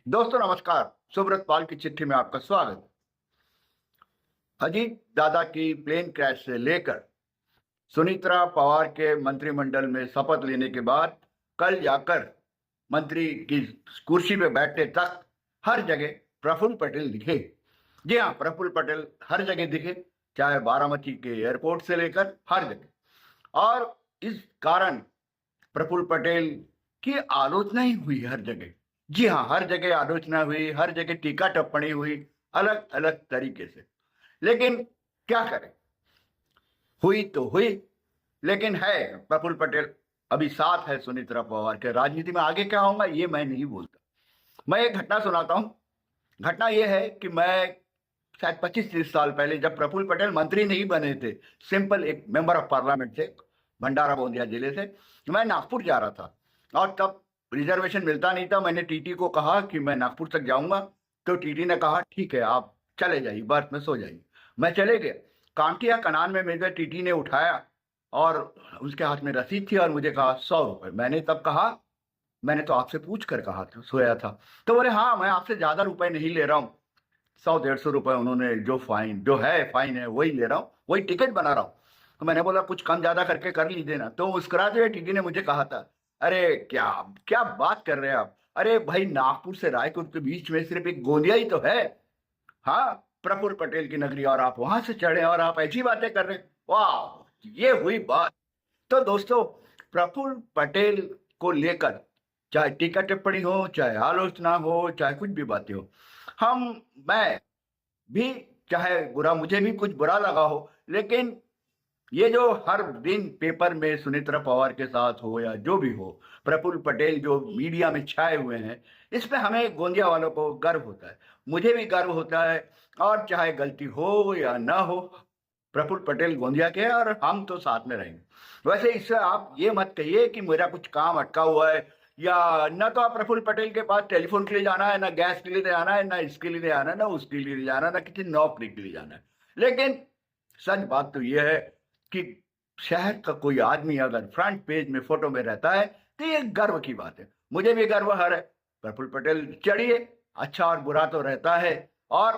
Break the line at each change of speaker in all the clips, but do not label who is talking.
दोस्तों नमस्कार। सुब्रत पाल की चिट्ठी में आपका स्वागत। अजीत दादा की प्लेन क्रैश से लेकर सुनीत्रा पवार के मंत्रिमंडल में शपथ लेने के बाद कल जाकर मंत्री की कुर्सी पे बैठने तक हर जगह प्रफुल्ल पटेल दिखे। जी हाँ, प्रफुल्ल पटेल हर जगह दिखे, चाहे बारामती के एयरपोर्ट से लेकर हर जगह। और इस कारण प्रफुल्ल पटेल की आलोचना ही हुई हर जगह। जी हाँ, हर जगह आलोचना हुई, हर जगह टीका टिप्पणी हुई, अलग अलग तरीके से। लेकिन क्या करें, हुई तो हुई। लेकिन है, प्रफुल्ल पटेल अभी साथ है सुनीत्रा पवार के। राजनीति में आगे क्या होगा ये मैं नहीं बोलता। मैं एक घटना सुनाता हूँ। घटना यह है कि मैं शायद 25-30 साल पहले, जब प्रफुल्ल पटेल मंत्री नहीं बने थे, सिंपल एक मेंबर ऑफ पार्लियामेंट थे, भंडारा गोंदिया जिले से, मैं नागपुर जा रहा था और तब रिजर्वेशन मिलता नहीं था। मैंने टीटी को कहा कि मैं नागपुर तक जाऊंगा, तो टीटी ने कहा ठीक है आप चले जाइए, बर्थ में सो जाइए। मैं चले गया। कांटिया कनान में मेरे टीटी ने उठाया और उसके हाथ में रसीद थी और मुझे कहा 100 रुपए। मैंने तब कहा, मैंने तो आपसे पूछ कर कहा था, सोया था। तो बोले हाँ, मैं आपसे ज्यादा रुपए नहीं ले रहा हूँ, 100-150 रुपए उन्होंने जो है फाइन है वही ले रहा हूँ, वही टिकट बना रहा हूँ। तो मैंने बोला कुछ कम ज्यादा करके कर लीजिए ना। तो मुस्कुराते हुए टीटी ने मुझे कहा था, अरे क्या क्या बात कर रहे हैं आप, अरे भाई नागपुर से रायपुर के बीच में सिर्फ एक गोंदिया ही तो है, हाँ, प्रफुल्ल पटेल की नगरी, और आप वहां से चढ़े और आप ऐसी बातें कर रहे हैं। वाह, ये हुई बात। तो दोस्तों, प्रफुल्ल पटेल को लेकर चाहे टीका टिप्पणी हो, चाहे आलोचना हो, चाहे कुछ भी बातें हो, हम मैं भी, चाहे बुरा, मुझे भी कुछ बुरा लगा हो, लेकिन ये जो हर दिन पेपर में सुनीत्रा पवार के साथ हो या जो भी हो, प्रफुल्ल पटेल जो मीडिया में छाए हुए हैं, इस पे हमें गोंदिया वालों को गर्व होता है, मुझे भी गर्व होता है। और चाहे गलती हो या ना हो, प्रफुल्ल पटेल गोंदिया के हैं और हम तो साथ में रहेंगे। वैसे इससे आप ये मत कहिए कि मेरा कुछ काम अटका हुआ है, या न तो आप प्रफुल्ल पटेल के पास टेलीफोन के लिए जाना है, ना गैस के लिए जाना है, ना इसके लिए जाना है, ना उसके लिए जाना, ना किसी नौकरी के लिए जाना है। लेकिन सच बात तो यह है कि शहर का कोई आदमी अगर फ्रंट पेज में फोटो में रहता है तो ये गर्व की बात है। मुझे भी गर्व हर है। प्रफुल्ल पटेल चढ़िए, अच्छा और बुरा तो रहता है, और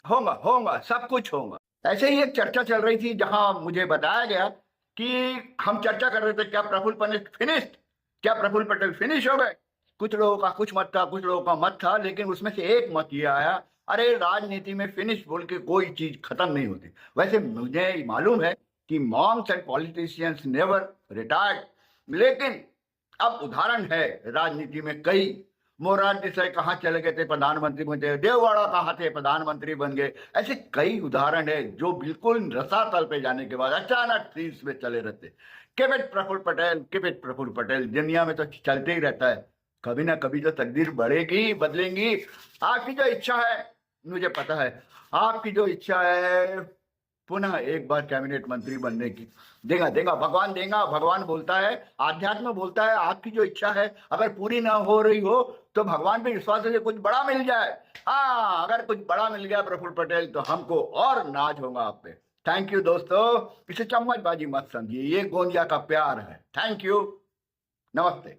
होगा होगा सब कुछ होगा। ऐसे ही एक चर्चा चल रही थी जहां मुझे बताया गया कि हम चर्चा कर रहे थे क्या प्रफुल्ल पटेल फिनिश्ड, क्या प्रफुल्ल पटेल फिनिश हो गए। कुछ लोगों का कुछ मत था, कुछ लोगों का मत था, लेकिन उसमें से एक मत ये आया, अरे राजनीति में फिनिश बोल के कोई चीज खत्म नहीं होती। वैसे मुझे मालूम है कि Monks and politicians never retired, लेकिन अब उदाहरण है राजनीति में कई। मोरारजी देसाई कहाँ चले गए थे, प्रधानमंत्री बन गए। देवगौड़ा कहाँ थे, प्रधानमंत्री बन गए। ऐसे कई उदाहरण है जो बिल्कुल रसातल पे जाने के बाद अचानक शीर्ष में चले रहते। केवट प्रफुल्ल पटेल, केवट प्रफुल्ल पटेल, दुनिया में तो चलते ही रहता है। कभी ना कभी तो तकदीर बढ़ेगी, बदलेंगी। आपकी जो इच्छा है, मुझे पता है आपकी जो इच्छा है पुनः एक बार कैबिनेट मंत्री बनने की, देगा देगा भगवान देगा। भगवान बोलता है, आध्यात्म बोलता है, आपकी जो इच्छा है अगर पूरी ना हो रही हो तो भगवान पे विश्वास है कुछ बड़ा मिल जाए। हाँ, अगर कुछ बड़ा मिल गया प्रफुल्ल पटेल तो हमको और नाज होगा आप पे। थैंक यू दोस्तों, इसे चम्मचबाजी मत समझिए, ये गोंदिया का प्यार है। थैंक यू, नमस्ते।